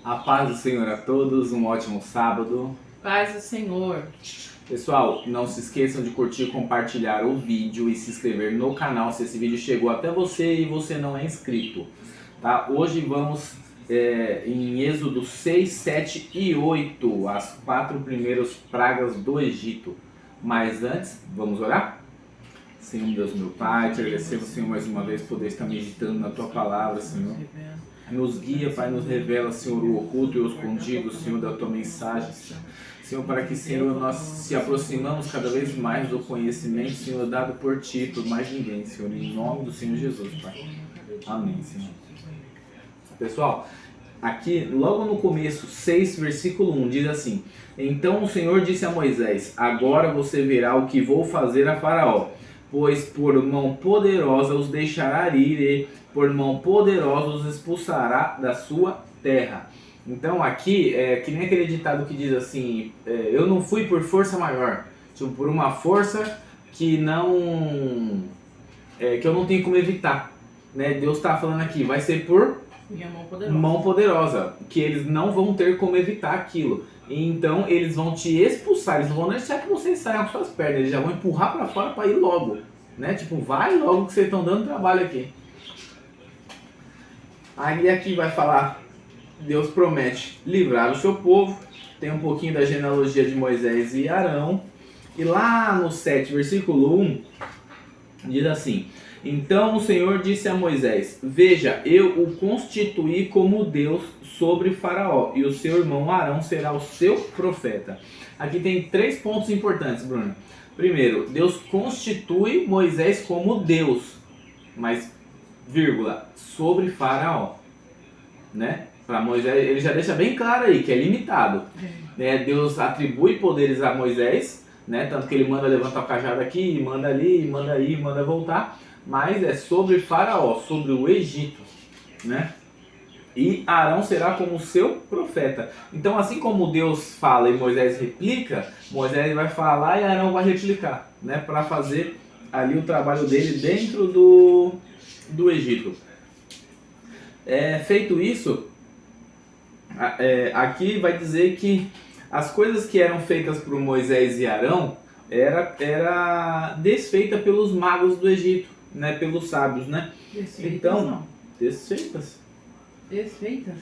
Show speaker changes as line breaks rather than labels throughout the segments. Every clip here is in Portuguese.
A paz do Senhor a todos, um ótimo sábado.
Paz do Senhor.
Pessoal, não se esqueçam de curtir, compartilhar o vídeo e se inscrever no canal se esse vídeo chegou até você e você não é inscrito. Tá? Hoje vamos em Êxodo 6, 7 e 8, as 4 primeiras pragas do Egito. Mas antes, vamos orar? Senhor Deus meu Pai, te agradecemos, Senhor, mais uma vez poder estar meditando na Tua Palavra, Senhor. Nos guia, Pai, nos revela, Senhor, o oculto e o escondido, Senhor, da Tua mensagem, Senhor, para que, Senhor, nós se aproximamos cada vez mais do conhecimento, Senhor, dado por Ti, por mais ninguém, Senhor, em nome do Senhor Jesus, Pai. Amém, Senhor. Pessoal, aqui, logo no começo, 6, versículo 1, diz assim: Então o Senhor disse a Moisés: Agora você verá o que vou fazer a Faraó, pois por mão poderosa os deixará ir e por mão poderosa os expulsará da sua terra. Então aqui, que nem aquele ditado que diz assim, eu não fui por força maior, tipo, por uma força que não que eu não tenho como evitar, né? Deus está falando aqui, vai ser por mão poderosa, que eles não vão ter como evitar aquilo. E então eles vão te expulsar, eles não vão deixar que vocês saiam com suas pernas, eles já vão empurrar para fora para ir logo, né? Tipo, vai logo que vocês estão dando trabalho aqui. Aí aqui vai falar, Deus promete livrar o seu povo, tem um pouquinho da genealogia de Moisés e Arão, e lá no 7, versículo 1, diz assim: Então o Senhor disse a Moisés: Veja, eu o constituí como Deus sobre Faraó, e o seu irmão Arão será o seu profeta. Aqui tem 3 pontos importantes, Bruno. Primeiro, Deus constitui Moisés como Deus, mas, vírgula, sobre Faraó, né? Para Moisés, ele já deixa bem claro aí que é limitado. Né? Deus atribui poderes a Moisés, né? Tanto que ele manda levantar o cajado aqui, manda ali, manda aí, manda voltar, mas é sobre Faraó, sobre o Egito, né? E Arão será como seu profeta. Então, assim como Deus fala e Moisés replica, Moisés vai falar e Arão vai replicar, né? Para fazer ali o trabalho dele dentro do Egito. Feito isso, aqui vai dizer que as coisas que eram feitas por Moisés e Arão era desfeita pelos magos do Egito, né? Pelos sábios, né?
Desfeitas,
então,
não.
Desfeitas?
Desfeitas?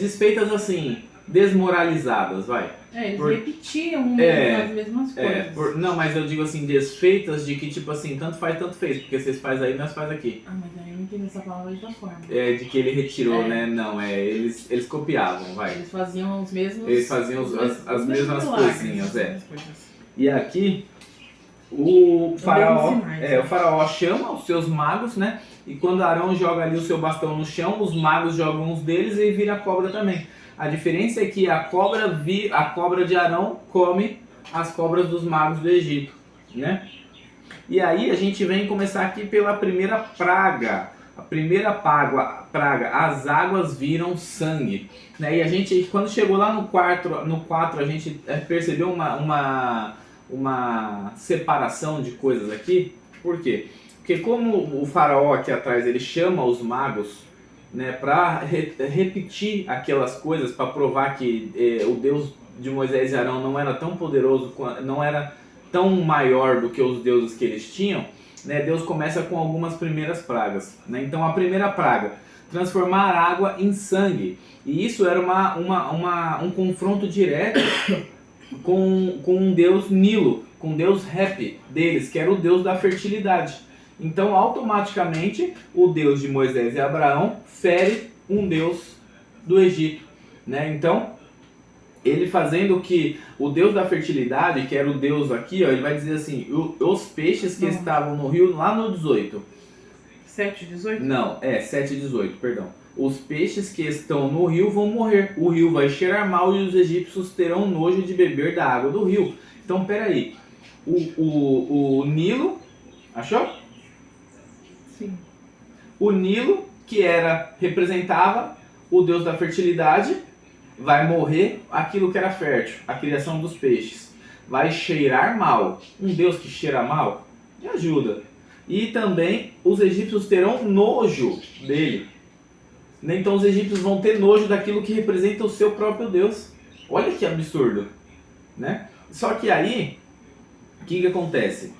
Desfeitas assim, desmoralizadas, vai.
Eles repetiam as mesmas coisas.
Não, mas eu digo assim, desfeitas de que tipo assim, tanto faz, tanto fez, porque vocês fazem aí, nós faz aqui.
Ah, mas aí eu não entendi essa palavra de outra forma.
De que ele retirou, né? Não, eles copiavam, vai.
Eles faziam os mesmos...
Eles faziam as mesmas coisinhas,
coisas.
E aqui, o faraó chama os seus magos, né? E quando Arão joga ali o seu bastão no chão, os magos jogam uns deles e vira a cobra também. A diferença é que a cobra de Arão come as cobras dos magos do Egito, né? E aí a gente vem começar aqui pela primeira praga. A primeira praga, as águas viram sangue, né? E a gente, quando chegou lá no 4 a gente percebeu uma separação de coisas aqui. Por quê? Porque como o faraó aqui atrás ele chama os magos, né, para repetir aquelas coisas, para provar que o Deus de Moisés e Arão não era tão poderoso, não era tão maior do que os deuses que eles tinham, né, Deus começa com algumas primeiras pragas, né? Então a primeira praga, transformar água em sangue, e isso era um confronto direto com um deus Nilo, com o deus Rep deles, que era o deus da fertilidade. Então automaticamente o Deus de Moisés e Abraão fere um Deus do Egito, né? Então ele fazendo que o Deus da fertilidade, que era o Deus aqui, ó, ele vai dizer assim, os peixes que estavam no rio, lá no 18.
7:18?
Não, 7:18, perdão. Os peixes que estão no rio vão morrer, o rio vai cheirar mal e os egípcios terão nojo de beber da água do rio. Então peraí, o Nilo, achou?
Sim.
O Nilo, que representava o Deus da fertilidade, vai morrer aquilo que era fértil, a criação dos peixes. Vai cheirar mal. Um Deus que cheira mal, me ajuda. E também os egípcios terão nojo dele. Então os egípcios vão ter nojo daquilo que representa o seu próprio Deus. Olha que absurdo, né? Só que aí, o que acontece?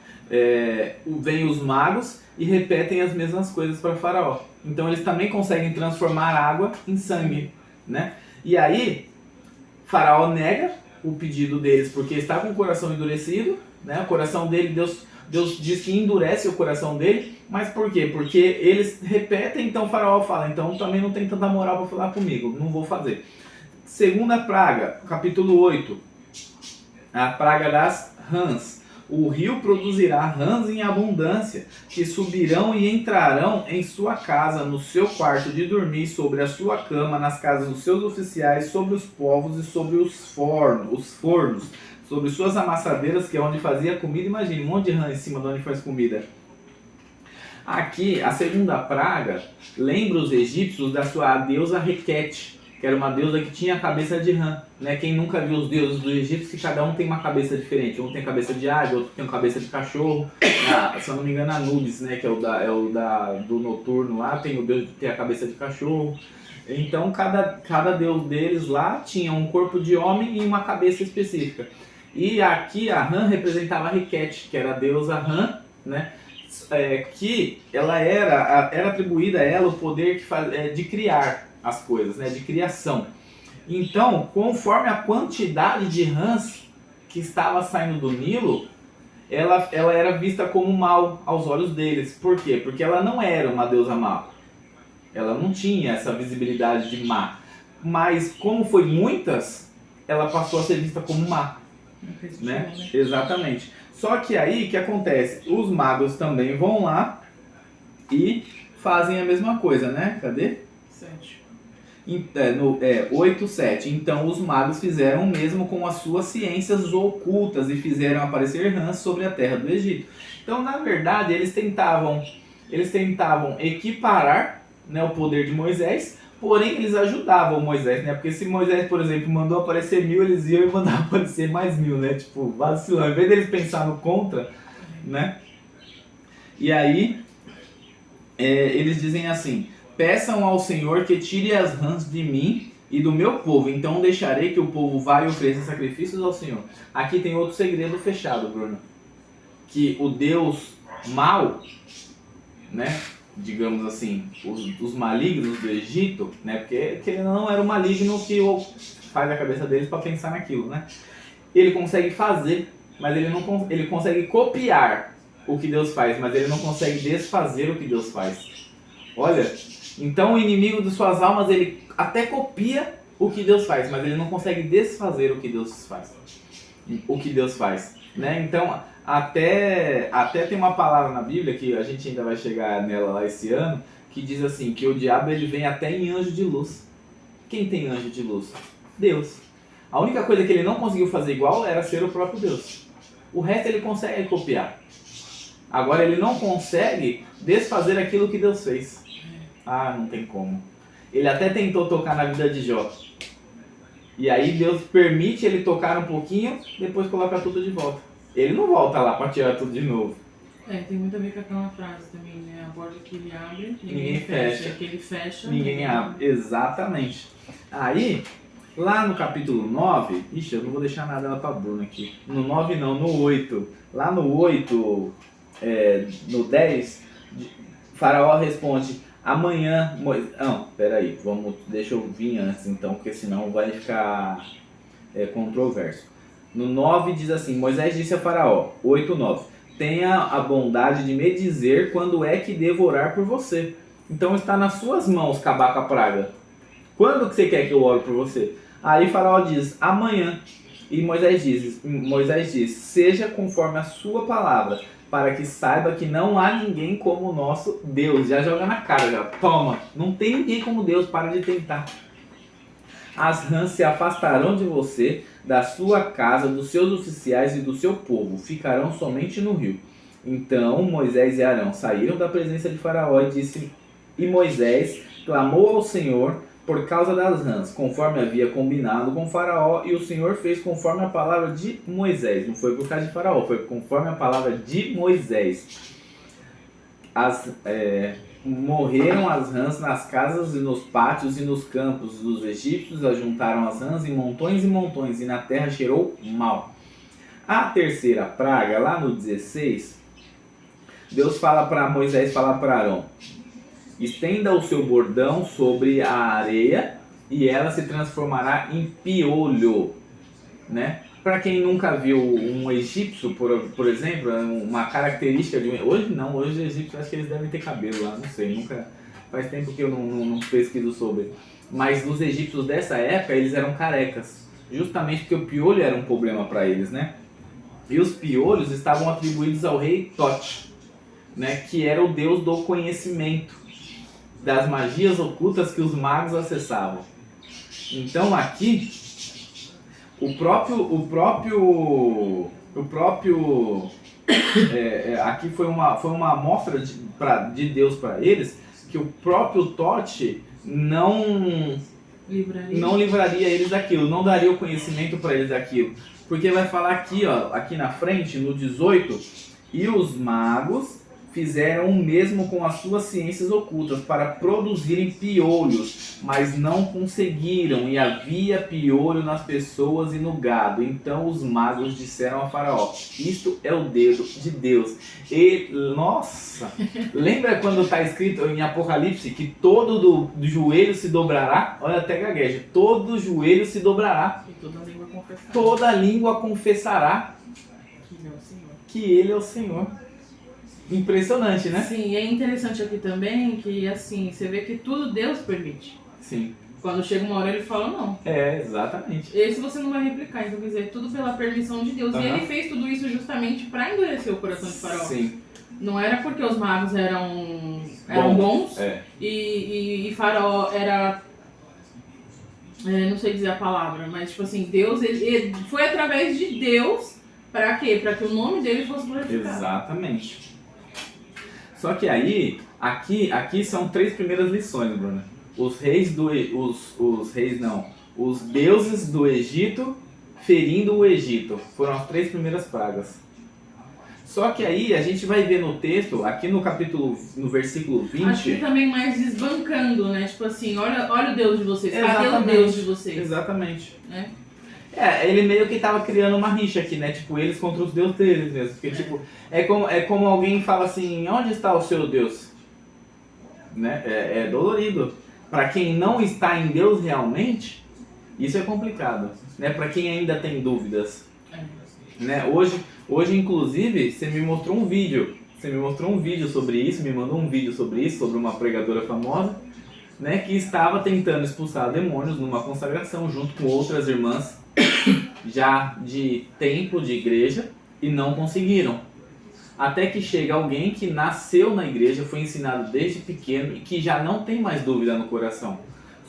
Vêm os magos e repetem as mesmas coisas para Faraó. Então eles também conseguem transformar água em sangue, né? E aí, Faraó nega o pedido deles porque está com o coração endurecido, né? O coração dele, Deus diz que endurece o coração dele, mas por quê? Porque eles repetem, então Faraó fala, então também não tem tanta moral para falar comigo, não vou fazer. Segunda praga, capítulo 8, a praga das rãs. O rio produzirá rãs em abundância, que subirão e entrarão em sua casa, no seu quarto de dormir, sobre a sua cama, nas casas dos seus oficiais, sobre os povos e sobre os fornos, sobre suas amassadeiras, que é onde fazia comida. Imagina, um monte de rã em cima de onde faz comida. Aqui, a segunda praga lembra os egípcios da sua deusa Requete, que era uma deusa que tinha a cabeça de rã, né? Quem nunca viu os deuses do Egito, que cada um tem uma cabeça diferente. Um tem cabeça de águia, outro tem uma cabeça de cachorro. Se eu não me engano, Anubis, né? Que é do noturno lá, tem o deus que tem a cabeça de cachorro. Então, cada deus deles lá tinha um corpo de homem e uma cabeça específica. E aqui a rã representava a Requete, que era a deusa rã, né? Que ela era atribuída a ela o poder de criar as coisas, né, de criação. Então, conforme a quantidade de rãs que estava saindo do Nilo, ela era vista como mal aos olhos deles. Por quê? Porque ela não era uma deusa má. Ela não tinha essa visibilidade de má. Mas como foi muitas, ela passou a ser vista como má. Né? Exatamente. Só que aí, o que acontece? Os magos também vão lá e fazem a mesma coisa, né? Cadê? 8:7. Então os magos fizeram o mesmo com as suas ciências ocultas e fizeram aparecer rãs sobre a terra do Egito. Então, na verdade, eles tentavam equiparar, né, o poder de Moisés, porém eles ajudavam Moisés, né? Porque se Moisés, por exemplo, mandou aparecer 1000, eles iam e mandavam aparecer mais 1000, né? Tipo, vacilando. Em vez deles pensar no contra, né? E aí, eles dizem assim: peçam ao Senhor que tire as rãs de mim e do meu povo, então deixarei que o povo vá e ofereça sacrifícios ao Senhor. Aqui tem outro segredo fechado, Bruno. Que o Deus mau, né, digamos assim, os malignos do Egito, né, porque ele não era o maligno que faz a cabeça deles para pensar naquilo, né? Ele consegue fazer, mas ele consegue copiar o que Deus faz, mas ele não consegue desfazer o que Deus faz. Olha, então o inimigo de suas almas, ele até copia o que Deus faz, mas ele não consegue desfazer o que Deus faz. Né? Então, até tem uma palavra na Bíblia, que a gente ainda vai chegar nela lá esse ano, que diz assim, que o diabo ele vem até em anjo de luz. Quem tem anjo de luz? Deus. A única coisa que ele não conseguiu fazer igual era ser o próprio Deus. O resto ele consegue copiar. Agora ele não consegue desfazer aquilo que Deus fez. Ah, não tem como. Ele até tentou tocar na vida de Jó. E aí Deus permite ele tocar um pouquinho, depois coloca tudo de volta. Ele não volta lá para tirar tudo de novo.
Tem muito a ver com aquela frase também, né? A porta que ele abre,
ninguém fecha.
Que ele fecha,
ninguém abre. Exatamente. Aí, lá no capítulo 9, ixi, eu não vou deixar nada lá para Bruno aqui. No 9 não, no 8. Lá no 8, no 10, Faraó responde: amanhã, não, peraí, deixa eu vir antes então, porque senão vai ficar controverso. No 9 diz assim: Moisés disse a Faraó, 8:9, tenha a bondade de me dizer quando é que devo orar por você. Então está nas suas mãos acabar com a praga. Quando que você quer que eu ore por você? Aí Faraó diz: amanhã. E Moisés diz: seja conforme a sua palavra, para que saiba que não há ninguém como o nosso Deus. Já joga na cara, já. Toma, não tem ninguém como Deus, para de tentar. As rãs se afastarão de você, da sua casa, dos seus oficiais e do seu povo, ficarão somente no rio. Então Moisés e Arão saíram da presença de Faraó e Moisés clamou ao Senhor por causa das rãs, conforme havia combinado com Faraó, e o Senhor fez conforme a palavra de Moisés. Não foi por causa de Faraó, foi conforme a palavra de Moisés. morreram as rãs nas casas e nos pátios e nos campos dos egípcios, ajuntaram as rãs em montões, e na terra cheirou mal. A terceira praga, lá no 16, Deus fala para Moisés, fala para Arão: estenda o seu bordão sobre a areia e ela se transformará em piolho, né? Para quem nunca viu um egípcio, por exemplo, uma característica de um... Hoje não, hoje os egípcios acho que eles devem ter cabelo lá, não sei, nunca... Faz tempo que eu não pesquiso sobre. Mas os egípcios dessa época, eles eram carecas, justamente porque o piolho era um problema para eles, né? E os piolhos estavam atribuídos ao rei Tote, né? Que era o deus do conhecimento, das magias ocultas que os magos acessavam. Então aqui... aqui foi uma amostra de Deus para eles, que o próprio Tote não livraria eles daquilo, não daria o conhecimento para eles daquilo. Porque vai falar aqui, ó, aqui na frente, no 18, e os magos fizeram o mesmo com as suas ciências ocultas para produzirem piolhos, mas não conseguiram, e havia piolho nas pessoas e no gado. Então os magos disseram a Faraó: isto é o dedo de Deus. E, nossa, lembra quando está escrito em Apocalipse que todo do joelho se dobrará? Olha, até gagueja. Todo joelho se dobrará.
E
toda língua confessará que Ele é o Senhor. Impressionante, né?
Sim, e é interessante aqui também que, assim, você vê que tudo Deus permite.
Sim.
Quando chega uma hora ele fala não.
Exatamente.
Esse você não vai replicar, então quer dizer, tudo pela permissão de Deus. E ele fez tudo isso justamente para endurecer o coração de Faraó.
Sim.
Não era porque os magos eram bons e Faraó era... não sei dizer a palavra, mas tipo assim, Deus, ele foi através de Deus para quê? Para que o nome dele fosse glorificado.
Exatamente. Só que aí, aqui são 3 primeiras lições, Bruna. Os deuses do Egito ferindo o Egito. Foram as 3 primeiras pragas. Só que aí a gente vai ver no texto, aqui no versículo 20...
Acho que também mais desbancando, né? Tipo assim, olha o Deus de vocês, cadê o Deus de vocês?
Exatamente. Ele meio que tava criando uma rixa aqui, né? Tipo, eles contra os deuses deles mesmo. Porque, tipo, é como alguém fala assim: onde está o seu Deus? Né? É dolorido. Para quem não está em Deus realmente, isso é complicado. Né? Para quem ainda tem dúvidas. Né? Hoje, inclusive, você me mostrou um vídeo. Sobre isso, me mandou um vídeo sobre isso, sobre uma pregadora famosa, né? Que estava tentando expulsar demônios numa consagração junto com outras irmãs já de templo, de igreja, e não conseguiram. Até que chega alguém que nasceu na igreja, foi ensinado desde pequeno e que já não tem mais dúvida no coração.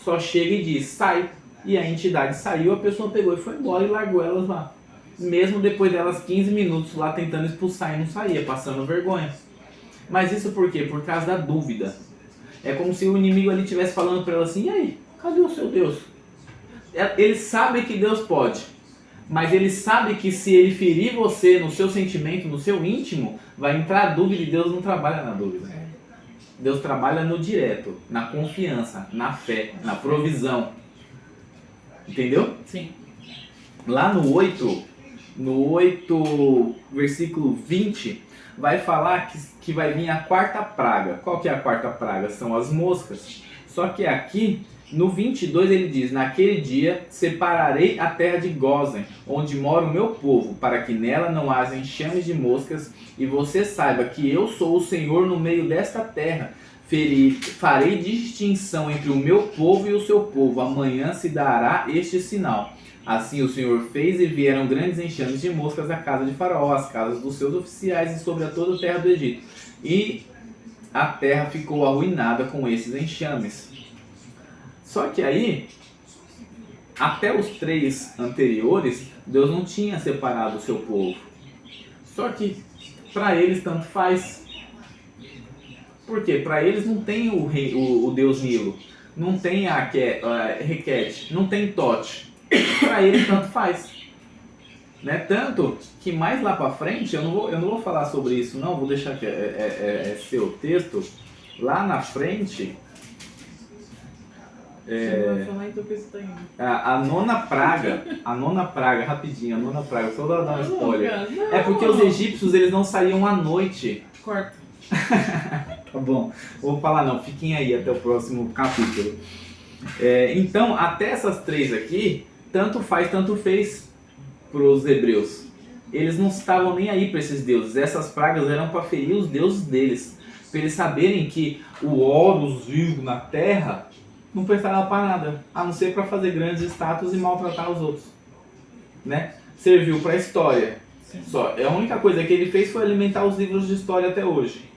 Só chega e diz: sai. E a entidade saiu, a pessoa pegou e foi embora e largou elas lá. Mesmo depois delas 15 minutos lá tentando expulsar e não saía, passando vergonha. Mas isso por quê? Por causa da dúvida. É como se o inimigo ali estivesse falando para ela assim: e aí, cadê o seu Deus? Ele sabe que Deus pode, mas ele sabe que se ele ferir você no seu sentimento, no seu íntimo, vai entrar a dúvida, e Deus não trabalha na dúvida. Deus trabalha no direto, na confiança, na fé, na provisão. Entendeu?
Sim.
Lá no 8, versículo 20, vai falar que vai vir a 4ª praga. Qual que é a 4ª praga? São as moscas. Só que aqui, no 22, ele diz: naquele dia separarei a terra de Gósen, onde mora o meu povo, para que nela não haja enxames de moscas, e você saiba que eu sou o Senhor no meio desta terra. Farei distinção entre o meu povo e o seu povo. Amanhã se dará este sinal. Assim o Senhor fez, e vieram grandes enxames de moscas à casa de Faraó, às casas dos seus oficiais e sobre toda a terra do Egito. E a terra ficou arruinada com esses enxames. Só que aí, até os 3 anteriores, Deus não tinha separado o seu povo. Só que para eles tanto faz. Por quê? Para eles não tem o Deus Nilo, não tem a Requete, não tem Tote. Para eles tanto faz. Né? Tanto que mais lá para frente, eu não vou falar sobre isso não, vou deixar que é seu texto, Lá na frente, a nona praga, rapidinho, a nona praga, só dar um spoiler. É porque os egípcios, eles não saíam à noite.
Corta.
Tá bom, vou falar não, fiquem aí até o próximo capítulo. Então, até essas três aqui, tanto fez para os hebreus. Eles não estavam nem aí para esses deuses. Essas pragas eram para ferir os deuses deles, para eles saberem que o Horus vivo na terra não prestava para nada, a não ser para fazer grandes estátuas e maltratar os outros, né? Serviu para a história. Sim. Só. A única coisa que ele fez foi alimentar os livros de história até hoje.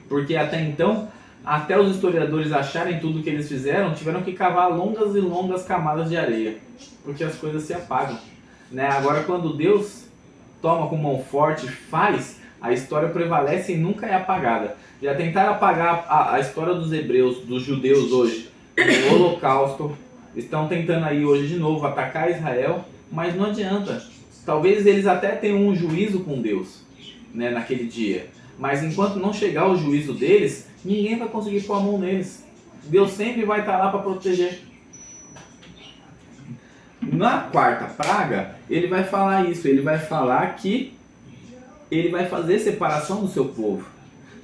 Porque até então, até os historiadores acharem tudo que eles fizeram, tiveram que cavar longas e longas camadas de areia, porque as coisas se apagam, né? Agora, quando Deus toma com mão forte, faz, a história prevalece e nunca é apagada. Já tentaram apagar a história dos hebreus, dos judeus hoje, no Holocausto, estão tentando aí hoje de novo atacar Israel, mas não adianta. Talvez eles até tenham um juízo com Deus, né, naquele dia, mas enquanto não chegar o juízo deles, ninguém vai conseguir pôr a mão neles. Deus sempre vai estar lá para proteger. Na quarta praga, ele vai falar isso, ele vai falar que ele vai fazer separação do seu povo.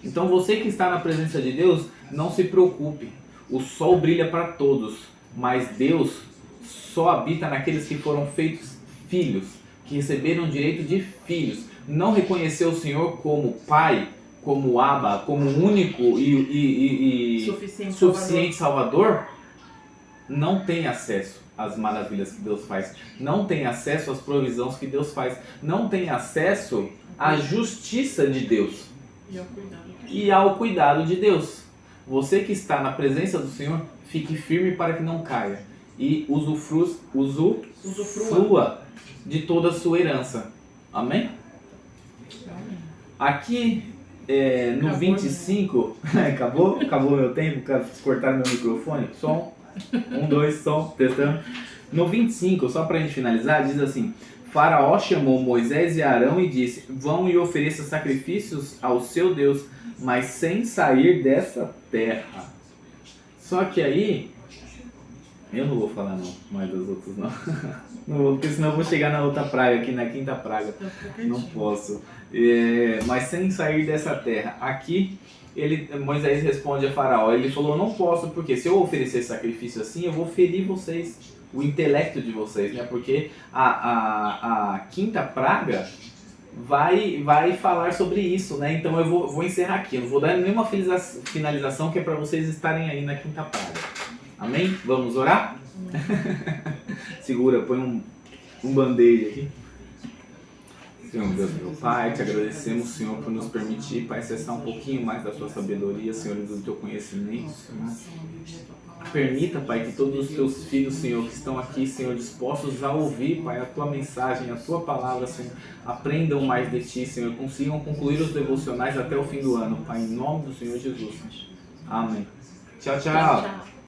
Então você que está na presença de Deus, não se preocupe. O sol brilha para todos, mas Deus só habita naqueles que foram feitos filhos, que receberam o direito de filhos. Não reconheceu o Senhor como Pai, como Abba, como único e suficiente Salvador, não tem acesso às maravilhas que Deus faz, não tem acesso às provisões que Deus faz, não tem acesso à justiça de Deus e ao cuidado de Deus. Você que está na presença do Senhor, fique firme para que não caia e usufrua de toda a sua herança. Amém? Aqui no acabou, 25, acabou meu tempo, cortaram meu microfone, som, 1, 2, som, testando. No 25, só para a gente finalizar, diz assim: Faraó chamou Moisés e Arão e disse: vão e ofereçam sacrifícios ao seu Deus, mas sem sair dessa terra. Só que aí, eu não vou falar não, mais dos outros não. Não vou, porque senão eu vou chegar na outra praga, aqui na quinta praga. Não posso. Mas sem sair dessa terra. Aqui, Moisés responde a Faraó, ele falou: não posso, porque se eu oferecer sacrifício assim, eu vou ferir vocês, o intelecto de vocês, né? Porque a quinta praga vai falar sobre isso, né? Então eu vou encerrar aqui, eu não vou dar nenhuma finalização, que é para vocês estarem aí na quinta praga. Amém? Vamos orar? Segura, põe um band-aid aqui. Senhor Deus, meu Pai, te agradecemos, Senhor, por nos permitir, Pai, acessar um pouquinho mais da sua sabedoria, Senhor, e do teu conhecimento, Senhor. Permita, Pai, que todos os teus filhos, Senhor, que estão aqui, Senhor, dispostos a ouvir, Pai, a tua mensagem, a tua palavra, Senhor, aprendam mais de ti, Senhor, consigam concluir os devocionais até o fim do ano, Pai, em nome do Senhor Jesus. Amém. Tchau, tchau.